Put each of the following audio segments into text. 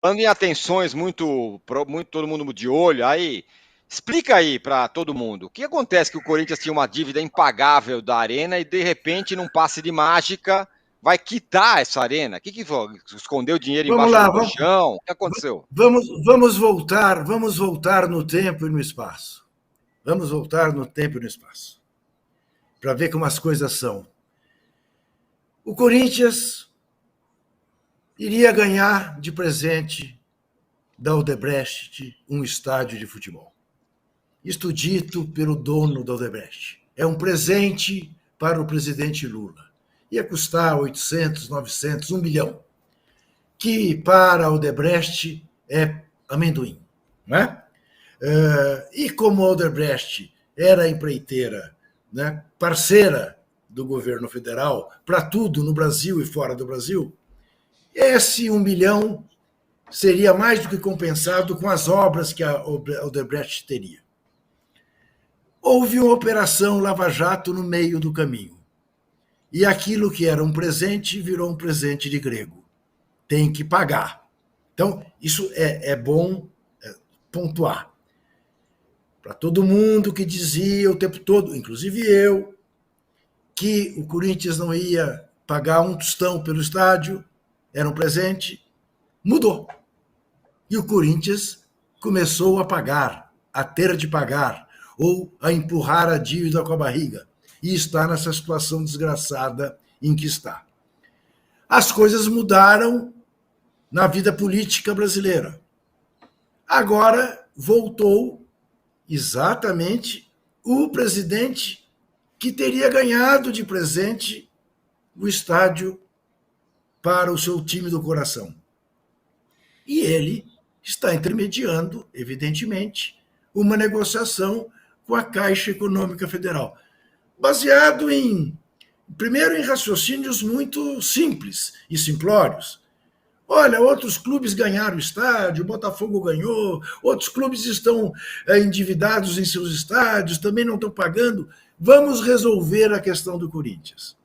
Falando em atenções muito todo mundo de olho, aí explica aí para todo mundo. O que acontece que o Corinthians tinha uma dívida impagável da Arena e de repente, num passe de mágica, vai quitar essa Arena? O que foi? Escondeu dinheiro Vamos embaixo do lá, colchão? O que aconteceu? vamos voltar no tempo e no espaço. Vamos voltar no tempo e no espaço, para ver como as coisas são. O Corinthians iria ganhar de presente da Odebrecht um estádio de futebol. Isto dito pelo dono da Odebrecht. É um presente para o presidente Lula. Ia custar 800, 900, 1 bilhão, que para a Odebrecht é amendoim. Não é? E como a Odebrecht era empreiteira, né, parceira do governo federal para tudo no Brasil e fora do Brasil, esse 1 bilhão seria mais do que compensado com as obras que a Odebrecht teria. Houve uma operação Lava Jato no meio do caminho. E aquilo que era um presente virou um presente de grego. Tem que pagar. Então, isso é bom pontuar. Para todo mundo que dizia o tempo todo, inclusive eu, que o Corinthians não ia pagar um tostão pelo estádio, era um presente, mudou. E o Corinthians começou a pagar, a ter de pagar, ou a empurrar a dívida com a barriga. E está nessa situação desgraçada em que está. As coisas mudaram na vida política brasileira. Agora voltou exatamente o presidente que teria ganhado de presente o estádio para o seu time do coração. E ele está intermediando, evidentemente, uma negociação com a Caixa Econômica Federal, baseado primeiro, em raciocínios muito simples e simplórios. Olha, outros clubes ganharam o estádio, o Botafogo ganhou, outros clubes estão endividados em seus estádios, também não estão pagando. Vamos resolver a questão do Corinthians.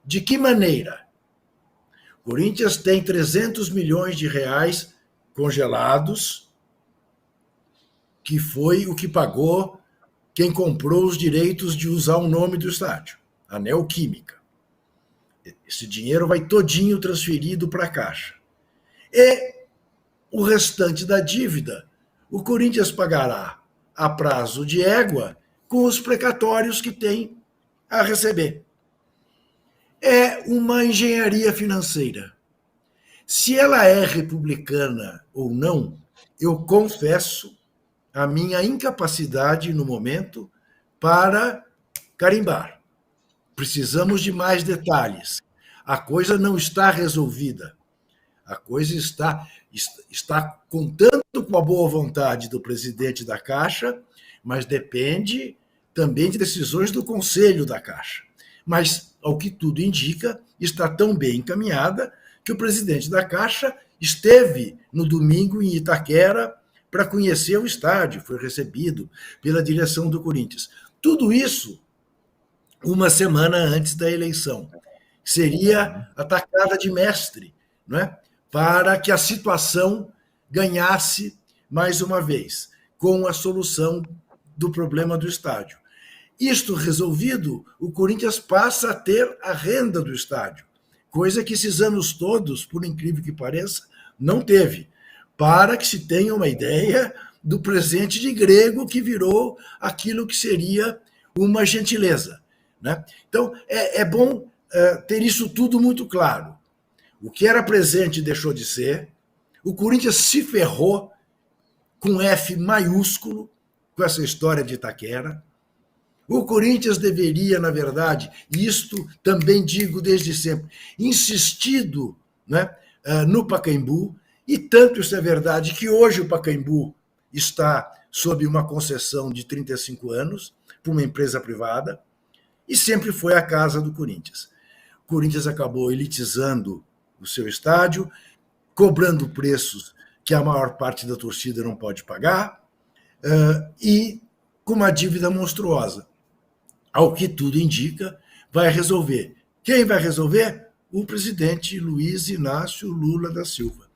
De que maneira? O Corinthians tem 300 milhões de reais congelados, que foi o que pagou quem comprou os direitos de usar o nome do estádio, a Neoquímica. Esse dinheiro vai todinho transferido para a Caixa. E o restante da dívida, o Corinthians pagará a prazo de égua com os precatórios que tem a receber. É uma engenharia financeira. Se ela é republicana ou não, eu confesso a minha incapacidade no momento para carimbar. Precisamos de mais detalhes. A coisa não está resolvida. A coisa está contando com a boa vontade do presidente da Caixa, mas depende também de decisões do Conselho da Caixa. Mas, ao que tudo indica, está tão bem encaminhada que o presidente da Caixa esteve no domingo em Itaquera para conhecer o estádio, foi recebido pela direção do Corinthians. Tudo isso uma semana antes da eleição. Seria atacada de mestre, não é? Para que a situação ganhasse mais uma vez, com a solução do problema do estádio. Isto resolvido, o Corinthians passa a ter a renda do estádio, coisa que esses anos todos, por incrível que pareça, não teve. Para que se tenha uma ideia do presente de grego que virou aquilo que seria uma gentileza. Né? Então, é bom ter isso tudo muito claro. O que era presente deixou de ser, o Corinthians se ferrou com F maiúsculo com essa história de Itaquera. O Corinthians deveria, na verdade, e isto também digo desde sempre, insistido, né, no Pacaembu, e tanto isso é verdade que hoje o Pacaembu está sob uma concessão de 35 anos para uma empresa privada e sempre foi a casa do Corinthians. O Corinthians acabou elitizando o seu estádio, cobrando preços que a maior parte da torcida não pode pagar, e com uma dívida monstruosa. Ao que tudo indica, vai resolver. Quem vai resolver? O presidente Luiz Inácio Lula da Silva.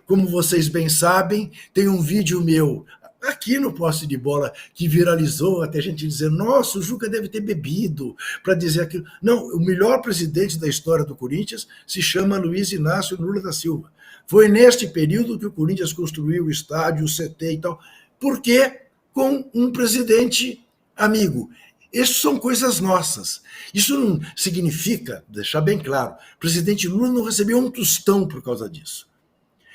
Como vocês bem sabem, tem um vídeo meu aqui no Posse de Bola que viralizou, até a gente dizer, nossa, o Juca deve ter bebido para dizer aquilo. Não, o melhor presidente da história do Corinthians se chama Luiz Inácio Lula da Silva. Foi neste período que o Corinthians construiu o estádio, o CT e tal. Por quê? Com um presidente amigo. Isso são coisas nossas. Isso não significa, deixar bem claro, o presidente Lula não recebeu um tostão por causa disso.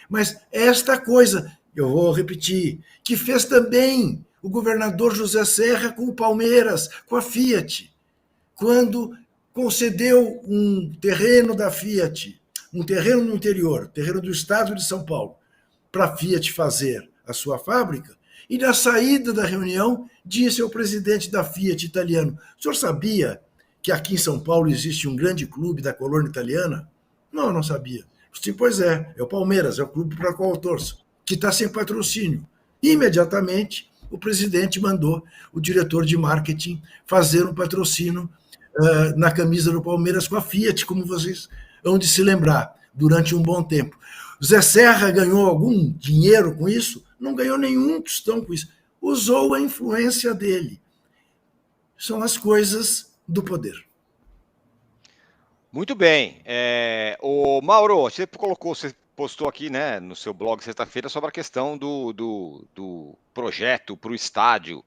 Mas esta coisa, eu vou repetir, que fez também o governador José Serra com o Palmeiras, com a Fiat, quando concedeu um terreno da Fiat, um terreno no interior, terreno do estado de São Paulo, para a Fiat fazer a sua fábrica, e na saída da reunião disse ao presidente da Fiat italiano, o senhor sabia que aqui em São Paulo existe um grande clube da colônia italiana? Não, não sabia. Sim, pois é o Palmeiras, é o clube para o qual eu torço, que está sem patrocínio. Imediatamente, o presidente mandou o diretor de marketing fazer um patrocínio na camisa do Palmeiras com a Fiat, como vocês hão de se lembrar, durante um bom tempo. Zé Serra ganhou algum dinheiro com isso? Não ganhou nenhum tostão com isso. Usou a influência dele. São as coisas do poder. Muito bem. O Mauro, você postou aqui, né, no seu blog sexta-feira sobre a questão do projeto para o estádio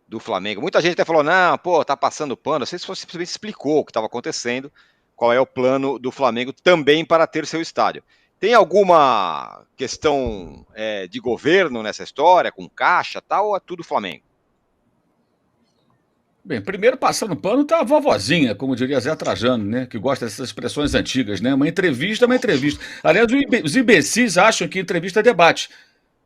do Flamengo. Muita gente até falou, não, pô, tá passando pano. Não sei se você simplesmente explicou o que estava acontecendo, qual é o plano do Flamengo também para ter seu estádio. Tem alguma questão de governo nessa história, com caixa tal, ou é tudo Flamengo? Bem, primeiro passando pano tá a vovozinha, como diria Zé Trajano, né? Que gosta dessas expressões antigas, né? Uma entrevista é uma entrevista. Aliás, os imbecis acham que entrevista é debate.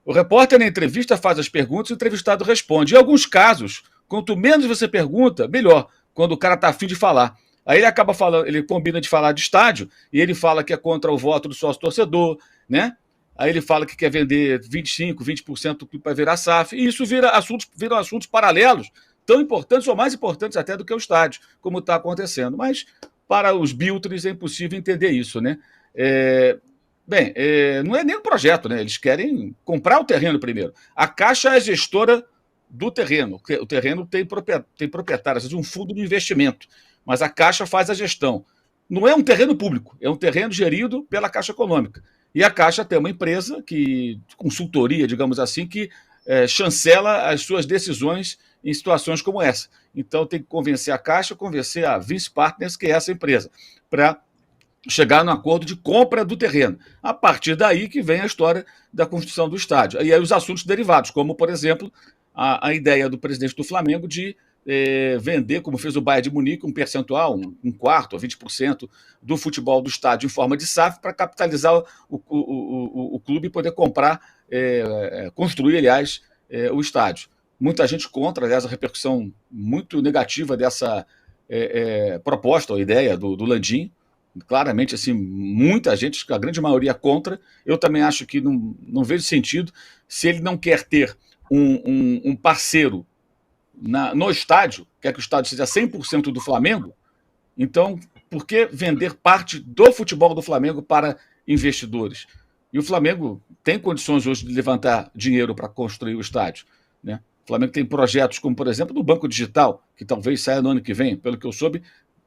O repórter na entrevista faz as perguntas e o entrevistado responde. Em alguns casos, quanto menos você pergunta, melhor, quando o cara tá afim de falar. Aí ele acaba falando, ele combina de falar de estádio, e ele fala que é contra o voto do sócio-torcedor, né? Aí ele fala que quer vender 25%, 20% para virar SAF, e isso viram assuntos paralelos, tão importantes ou mais importantes até do que o estádio, como está acontecendo. Mas para os biltres é impossível entender isso, né? Não é nem um projeto, né? Eles querem comprar o terreno primeiro. A Caixa é gestora do terreno. O terreno tem proprietários, um fundo de investimento, mas a Caixa faz a gestão. Não é um terreno público, é um terreno gerido pela Caixa Econômica. E a Caixa tem uma empresa, consultoria, digamos assim, que chancela as suas decisões em situações como essa. Então tem que convencer a Caixa, convencer a Vince Partners, que é essa empresa, para chegar no acordo de compra do terreno. A partir daí que vem a história da construção do estádio. E aí os assuntos derivados, como, por exemplo, a ideia do presidente do Flamengo de vender, como fez o Bayern de Munique, um percentual, um quarto ou 20% do futebol do estádio em forma de SAF para capitalizar o clube e poder comprar, construir, aliás, o estádio. Muita gente contra, aliás, a repercussão muito negativa dessa proposta ou ideia do Landim. Claramente, assim, muita gente, a grande maioria contra. Eu também acho que não vejo sentido se ele não quer ter um parceiro no estádio, quer que o estádio seja 100% do Flamengo. Então, por que vender parte do futebol do Flamengo para investidores? E o Flamengo tem condições hoje de levantar dinheiro para construir o estádio, né? O Flamengo tem projetos como, por exemplo, do Banco Digital, que talvez saia no ano que vem. Pelo que eu soube,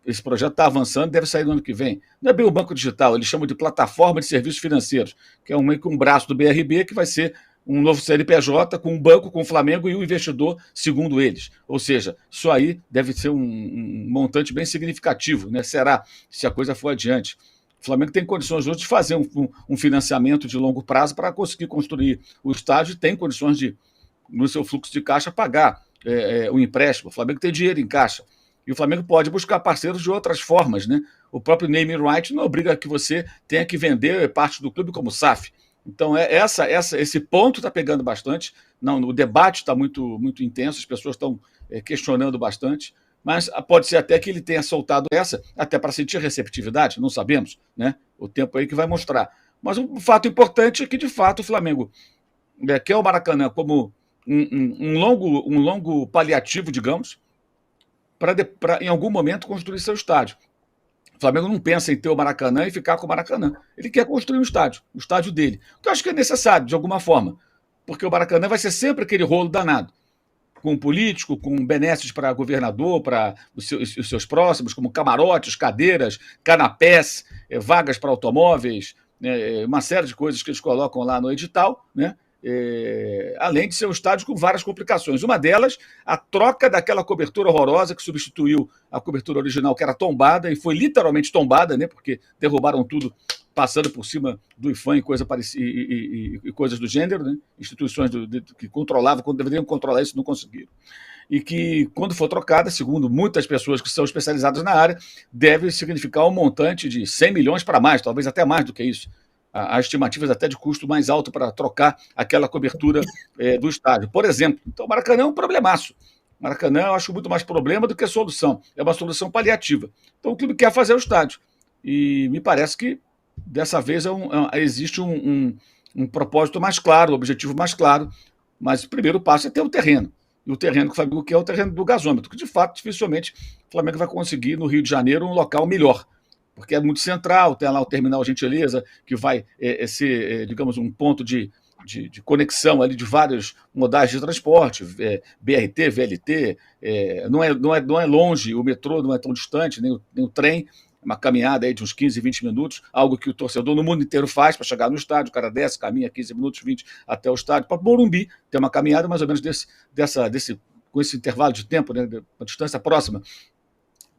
esse projeto está avançando, deve sair no ano que vem. Não é bem o Banco Digital, eles chamam de Plataforma de Serviços Financeiros, que é um braço do BRB que vai ser um novo CNPJ com um banco, com o Flamengo e o investidor, segundo eles. Ou seja, isso aí deve ser um montante bem significativo, né? Será, se a coisa for adiante. O Flamengo tem condições hoje de fazer um financiamento de longo prazo para conseguir construir o estádio e tem condições de, no seu fluxo de caixa, pagar o empréstimo. O Flamengo tem dinheiro em caixa. E o Flamengo pode buscar parceiros de outras formas, né? O próprio naming right não obriga que você tenha que vender parte do clube como SAF. Então, esse ponto está pegando bastante. Não, o debate está muito, muito intenso, as pessoas estão questionando bastante, mas pode ser até que ele tenha soltado essa, até para sentir receptividade, não sabemos, né? O tempo aí que vai mostrar. Mas o fato importante é que, de fato, o Flamengo quer o Maracanã como um longo paliativo, digamos, para em algum momento construir seu estádio. O Flamengo não pensa em ter o Maracanã e ficar com o Maracanã. Ele quer construir um estádio, o estádio dele. O que eu acho que é necessário, de alguma forma. Porque o Maracanã vai ser sempre aquele rolo danado. Com político, com benesses para governador, para os seus próximos, como camarotes, cadeiras, canapés, vagas para automóveis, uma série de coisas que eles colocam lá no edital, né? Além de ser um estádio com várias complicações. Uma delas, a troca daquela cobertura horrorosa que substituiu a cobertura original, que era tombada, e foi literalmente tombada, né, porque derrubaram tudo passando por cima do IFAM e, e coisas do gênero, né, instituições que controlavam, quando deveriam controlar isso, não conseguiram. E que, quando for trocada, segundo muitas pessoas que são especializadas na área, deve significar um montante de 100 milhões para mais, talvez até mais do que isso. Há estimativas até de custo mais alto para trocar aquela cobertura do estádio. Por exemplo, então o Maracanã é um problemaço. O Maracanã eu acho muito mais problema do que solução. É uma solução paliativa. Então o clube quer fazer o estádio. E me parece que dessa vez existe um propósito mais claro, um objetivo mais claro, mas o primeiro passo é ter o terreno. E o terreno que o Flamengo quer é o terreno do gasômetro, que de fato, dificilmente, o Flamengo vai conseguir no Rio de Janeiro um local melhor. Porque é muito central, tem lá o Terminal Gentileza, que vai ser, digamos, um ponto de conexão ali de vários modais de transporte, BRT, VLT, não é longe, o metrô não é tão distante, nem o trem, uma caminhada aí de uns 15, 20 minutos, algo que o torcedor no mundo inteiro faz para chegar no estádio, o cara desce, caminha 15 minutos, 20 até o estádio. Para Morumbi tem uma caminhada mais ou menos com esse intervalo de tempo, né, uma distância próxima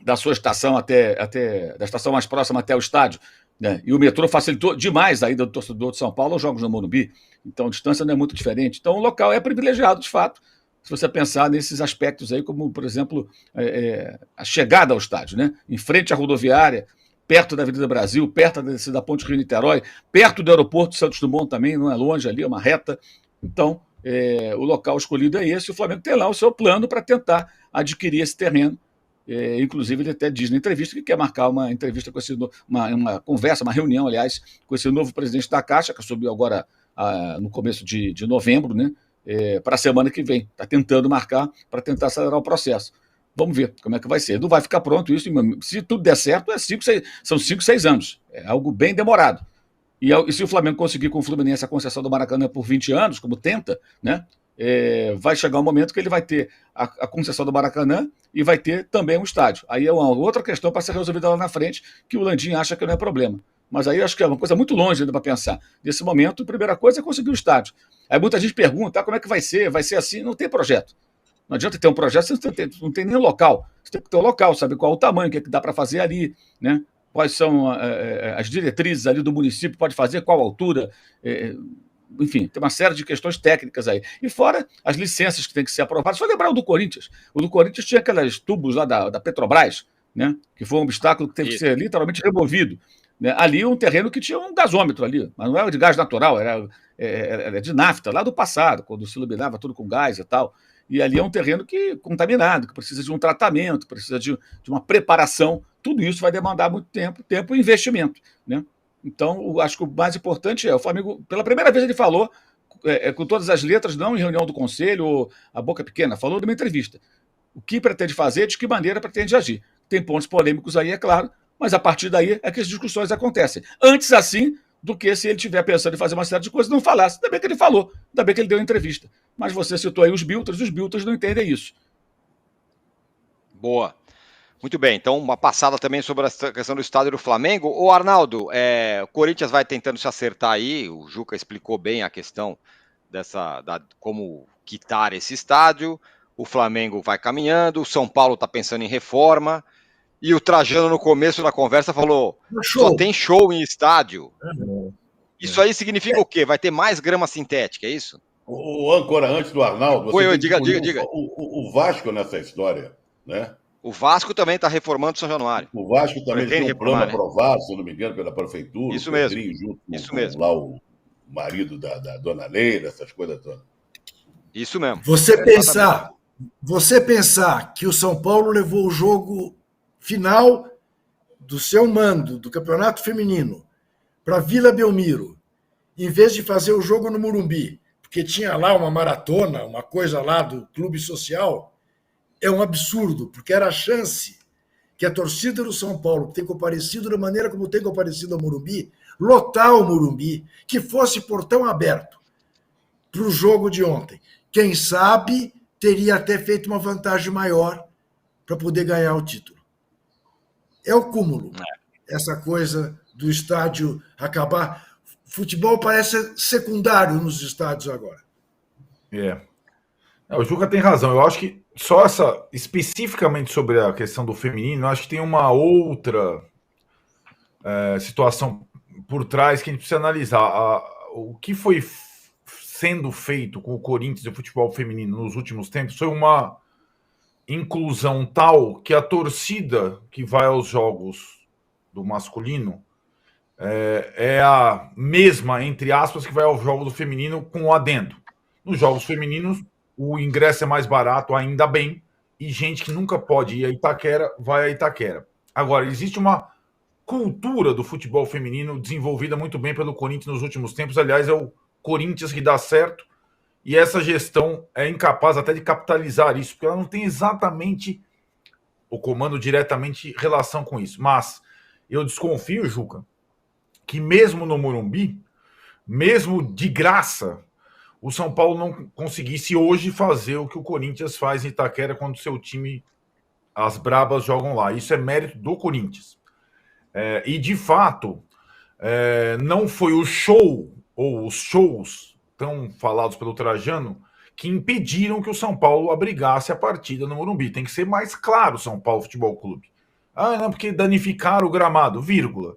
da sua estação da estação mais próxima até o estádio, né? E o metrô facilitou demais a ida do torcedor de São Paulo aos jogos no Morumbi. Então a distância não é muito diferente. Então o local é privilegiado, de fato, se você pensar nesses aspectos aí, como, por exemplo, a chegada ao estádio, né? Em frente à rodoviária, perto da Avenida Brasil, perto da Ponte Rio-Niterói, perto do aeroporto Santos Dumont também, não é longe ali, é uma reta. Então, o local escolhido é esse. O Flamengo tem lá o seu plano para tentar adquirir esse terreno. Inclusive, ele até diz na entrevista que quer marcar uma entrevista com uma conversa, uma reunião, aliás, com esse novo presidente da Caixa, que subiu agora no começo de novembro, né, para a semana que vem. Está tentando marcar para tentar acelerar o processo. Vamos ver como é que vai ser. Não vai ficar pronto isso. Se tudo der certo, são 5, 6 anos. É algo bem demorado. E se o Flamengo conseguir com o Fluminense a concessão do Maracanã por 20 anos, como tenta, né? Vai chegar um momento que ele vai ter a concessão do Maracanã e vai ter também um estádio. Aí é uma outra questão para ser resolvida lá na frente, que o Landim acha que não é problema. Mas aí acho que é uma coisa muito longe ainda para pensar. Nesse momento, a primeira coisa é conseguir o estádio. Aí muita gente pergunta, como é que vai ser? Vai ser assim? Não tem projeto. Não adianta ter um projeto, você não tem nem local. Você tem que ter um local, sabe qual é o tamanho, o que, é que dá para fazer ali, né? Quais são as diretrizes ali do município, pode fazer, qual altura, enfim, tem uma série de questões técnicas aí. E fora as licenças que têm que ser aprovadas. Só lembrar o do Corinthians. O do Corinthians tinha aqueles tubos lá da Petrobras, né? Que foi um obstáculo que teve que ser literalmente removido. Né? Ali um terreno que tinha um gasômetro ali, mas não era de gás natural, era de nafta, lá do passado, quando se iluminava tudo com gás e tal. E ali é um terreno contaminado, que precisa de um tratamento, precisa de uma preparação. Tudo isso vai demandar muito tempo e investimento, né? Então, eu acho que o mais importante o Flamengo, pela primeira vez ele falou, com todas as letras, não em reunião do conselho, ou a boca pequena, falou numa entrevista. O que pretende fazer, de que maneira pretende agir. Tem pontos polêmicos aí, é claro, mas a partir daí é que as discussões acontecem. Antes, assim, do que se ele estiver pensando em fazer uma série de coisas, não falasse. Ainda bem que ele falou, ainda bem que ele deu entrevista. Mas você citou aí os biltres não entendem isso. Boa. Muito bem, então uma passada também sobre a questão do estádio do Flamengo. Ô Arnaldo, o Corinthians vai tentando se acertar aí, o Juca explicou bem a questão como quitar esse estádio, o Flamengo vai caminhando, o São Paulo está pensando em reforma, e o Trajano no começo da conversa falou, só tem show em estádio. Isso aí significa o quê? Vai ter mais grama sintética, é isso? O âncora, antes do Arnaldo, diga. O Vasco nessa história, né? O Vasco também está reformando o São Januário. O Vasco também tem um plano aprovado, se não me engano, pela prefeitura. Isso mesmo. Junto com lá o marido da dona Leila, essas coisas todas. Isso mesmo. Você pensar que o São Paulo levou o jogo final do seu mando, do Campeonato Feminino, para Vila Belmiro, em vez de fazer o jogo no Morumbi, porque tinha lá uma maratona, uma coisa lá do Clube Social, é um absurdo, porque era a chance que a torcida do São Paulo tem comparecido da maneira como tem comparecido ao Morumbi, lotar o Morumbi, que fosse portão aberto para o jogo de ontem. Quem sabe teria até feito uma vantagem maior para poder ganhar o título. É o cúmulo. Essa coisa do estádio acabar. Futebol parece secundário nos estádios agora. O Juca tem razão. Eu acho que só especificamente sobre a questão do feminino, eu acho que tem uma outra situação por trás que a gente precisa analisar. O que foi sendo feito com o Corinthians e o futebol feminino nos últimos tempos foi uma inclusão tal que a torcida que vai aos jogos do masculino é a mesma, entre aspas, que vai aos jogos do feminino com o adendo. Nos jogos femininos, o ingresso é mais barato, ainda bem, e gente que nunca pode ir a Itaquera, vai a Itaquera. Agora, existe uma cultura do futebol feminino desenvolvida muito bem pelo Corinthians nos últimos tempos. Aliás, é o Corinthians que dá certo, e essa gestão é incapaz até de capitalizar isso, porque ela não tem exatamente o comando diretamente relação com isso. Mas eu desconfio, Juca, que mesmo no Morumbi, mesmo de graça, o São Paulo não conseguisse hoje fazer o que o Corinthians faz em Itaquera quando seu time, as Brabas, jogam lá. Isso é mérito do Corinthians. E, de fato, não foi o show ou os shows tão falados pelo Trajano que impediram que o São Paulo abrigasse a partida no Morumbi. Tem que ser mais claro, São Paulo Futebol Clube. Não, porque danificaram o gramado, vírgula.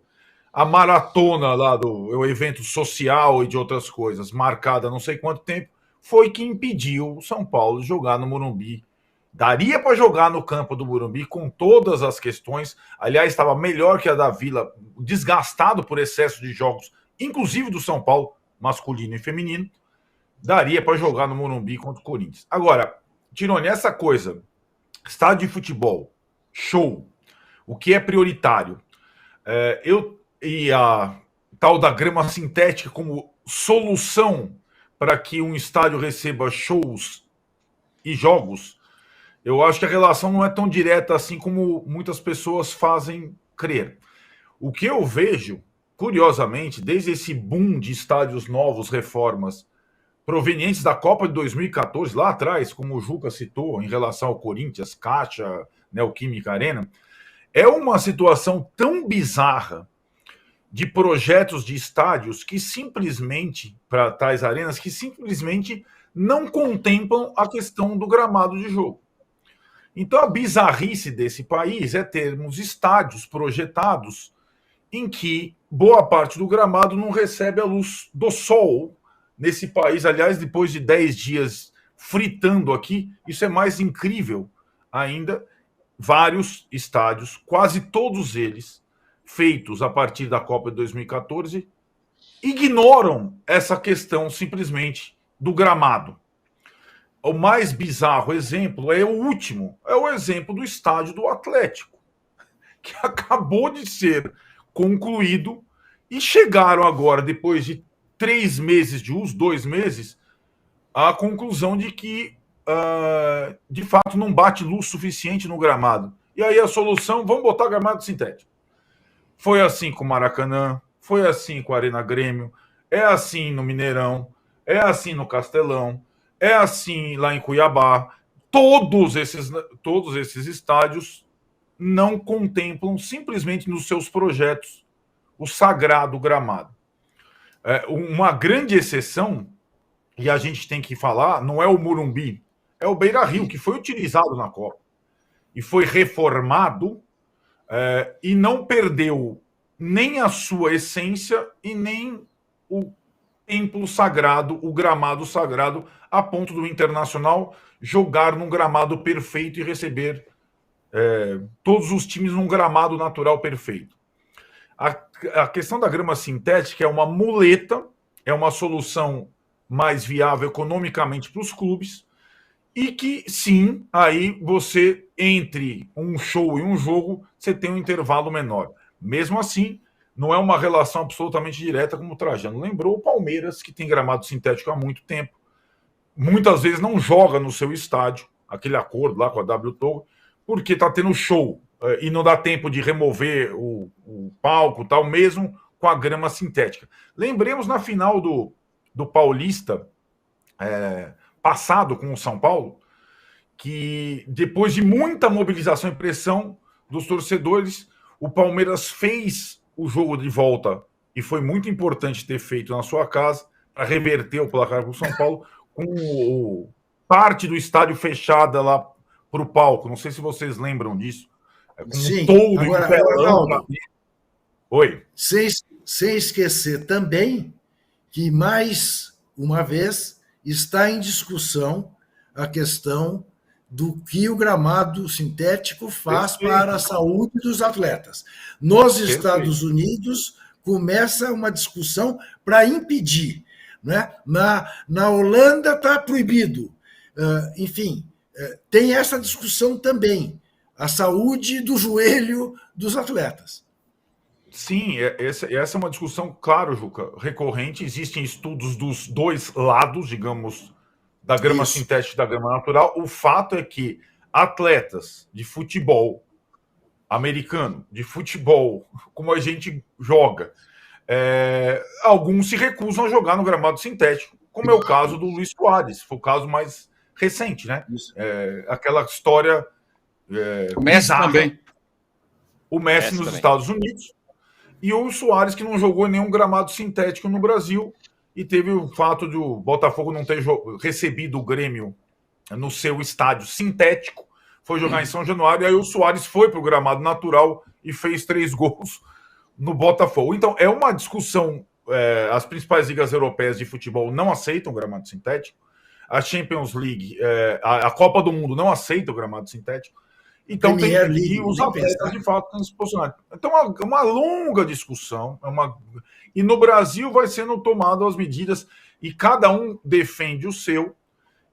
A maratona lá do evento social e de outras coisas, marcada há não sei quanto tempo, foi que impediu o São Paulo de jogar no Morumbi. Daria para jogar no campo do Morumbi com todas as questões. Aliás, estava melhor que a da Vila, desgastado por excesso de jogos, inclusive do São Paulo, masculino e feminino. Daria para jogar no Morumbi contra o Corinthians. Agora, Tironi, essa coisa, estádio de futebol, show, o que é prioritário? E a tal da grama sintética como solução para que um estádio receba shows e jogos, eu acho que a relação não é tão direta assim como muitas pessoas fazem crer. O que eu vejo, curiosamente, desde esse boom de estádios novos, reformas, provenientes da Copa de 2014, lá atrás, como o Juca citou, em relação ao Corinthians, Caixa, Neoquímica Arena, é uma situação tão bizarra de projetos de estádios que simplesmente, para tais arenas, que simplesmente não contemplam a questão do gramado de jogo. Então, a bizarrice desse país é termos estádios projetados em que boa parte do gramado não recebe a luz do sol nesse país. Aliás, depois de 10 dias fritando aqui, isso é mais incrível ainda. Vários estádios, quase todos eles, feitos a partir da Copa de 2014, ignoram essa questão simplesmente do gramado. O mais bizarro exemplo é o último, é o exemplo do estádio do Atlético, que acabou de ser concluído e chegaram agora, depois de 3 meses de uso, 2 meses, à conclusão de que, de fato, não bate luz suficiente no gramado. E aí a solução, vamos botar gramado sintético. Foi assim com o Maracanã, foi assim com a Arena Grêmio, é assim no Mineirão, é assim no Castelão, é assim lá em Cuiabá. Todos esses estádios não contemplam simplesmente nos seus projetos o sagrado gramado. Uma grande exceção, e a gente tem que falar, não é o Morumbi, é o Beira-Rio, que foi utilizado na Copa e foi reformado e não perdeu nem a sua essência e nem o templo sagrado, o gramado sagrado, a ponto do Internacional jogar num gramado perfeito e receber todos os times num gramado natural perfeito. A questão da grama sintética é uma muleta, é uma solução mais viável economicamente para os clubes, e que, sim, aí você, entre um show e um jogo, você tem um intervalo menor. Mesmo assim, não é uma relação absolutamente direta, como o Trajano lembrou. O Palmeiras, que tem gramado sintético há muito tempo, muitas vezes não joga no seu estádio, aquele acordo lá com a W Torre, porque está tendo show. e não dá tempo de remover o palco, tal, mesmo com a grama sintética. Lembremos na final do Paulista passado com o São Paulo, que depois de muita mobilização e pressão dos torcedores, o Palmeiras fez o jogo de volta, e foi muito importante ter feito na sua casa, para reverter o placar para o São Paulo, com parte do estádio fechada lá para o palco. Não sei se vocês lembram disso. Com Sim. todo Agora, o telão. Oi. Sem esquecer também que, mais uma vez, está em discussão a questão do que o gramado sintético faz para a saúde dos atletas. Nos Estados Unidos, começa uma discussão para impedir. Né? Na Holanda está proibido. Enfim, tem essa discussão também. A saúde do joelho dos atletas. Sim, essa é uma discussão, claro, Juca, recorrente. Existem estudos dos dois lados, digamos, da grama sintética e da grama natural. O fato é que atletas de futebol americano, de futebol, como a gente joga, alguns se recusam a jogar no gramado sintético, como é o caso do Luiz Soares, foi o caso mais recente, né? Aquela história... o Messi bizarra. também. O Messi nos Estados Unidos e o Soares, que não jogou em nenhum gramado sintético no Brasil, e teve o fato de o Botafogo não ter recebido o Grêmio no seu estádio sintético, foi jogar em São Januário, e aí o Soares foi para o gramado natural e fez 3 gols no Botafogo. Então, é uma discussão, as principais ligas europeias de futebol não aceitam o gramado sintético, a Champions League, a Copa do Mundo não aceita o gramado sintético. Então, e os atletas, de fato, estão se posicionando. Então, é uma longa discussão. E no Brasil vai sendo tomadas as medidas, e cada um defende o seu.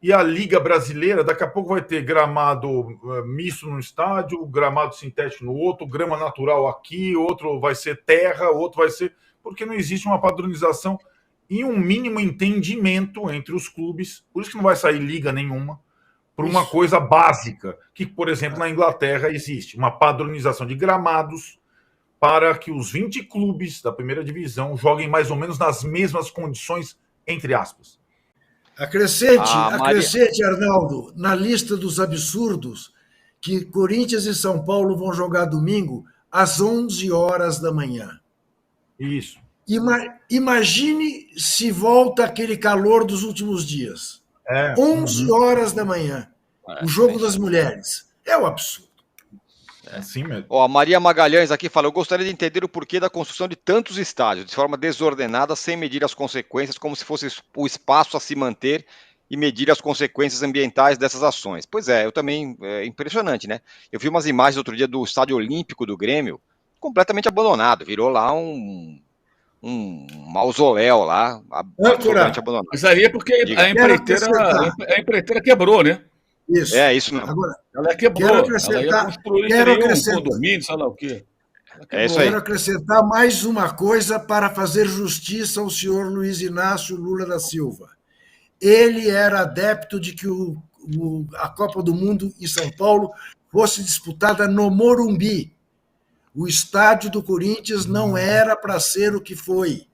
E a Liga Brasileira, daqui a pouco vai ter gramado misto no estádio, gramado sintético no outro, grama natural aqui, outro vai ser terra, outro vai ser... Porque não existe uma padronização e um mínimo entendimento entre os clubes. Por isso que não vai sair liga nenhuma. Por uma coisa básica, que, por exemplo, na Inglaterra existe uma padronização de gramados para que os 20 clubes da primeira divisão joguem mais ou menos nas mesmas condições, entre aspas. Acrescente, Arnaldo, na lista dos absurdos, que Corinthians e São Paulo vão jogar domingo às 11 horas da manhã. Isso. Imagine se volta aquele calor dos últimos dias. 11 horas da manhã. O jogo das mulheres. É um absurdo. É assim mesmo. A Maria Magalhães aqui fala: eu gostaria de entender o porquê da construção de tantos estádios, de forma desordenada, sem medir as consequências, como se fosse o espaço a se manter e medir as consequências ambientais dessas ações. Pois é, eu também, é impressionante, né? Eu vi umas imagens outro dia do Estádio Olímpico do Grêmio, completamente abandonado, virou lá um mausoléu lá, absolutamente abandonado. Mas aí é porque a empreiteira quebrou, né? Isso. Isso mesmo. Agora, ela quebrou. Ela ia construir um condomínio, sei lá o quê. Isso aí. Quero acrescentar mais uma coisa para fazer justiça ao senhor Luiz Inácio Lula da Silva. Ele era adepto de que a Copa do Mundo em São Paulo fosse disputada no Morumbi. O estádio do Corinthians não era para ser o que foi.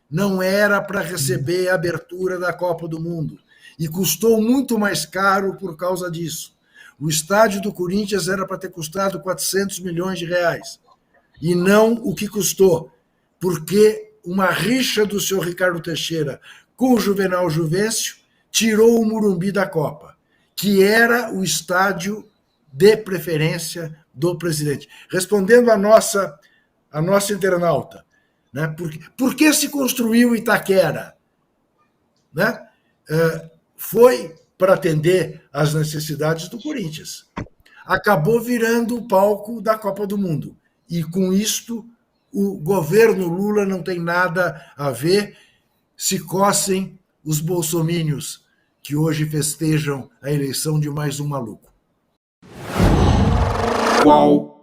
Não era para receber a abertura da Copa do Mundo. E custou muito mais caro por causa disso. O estádio do Corinthians era para ter custado 400 milhões de reais. E não o que custou. Porque uma rixa do senhor Ricardo Teixeira com o Juvenal Juvencio tirou o Morumbi da Copa, que era o estádio de preferência do presidente. Respondendo a nossa internauta, né? Por que se construiu Itaquera? Né? Foi para atender às necessidades do Corinthians. Acabou virando o palco da Copa do Mundo. E com isto, o governo Lula não tem nada a ver. Se cossem os bolsomínios que hoje festejam a eleição de mais um maluco. Qual?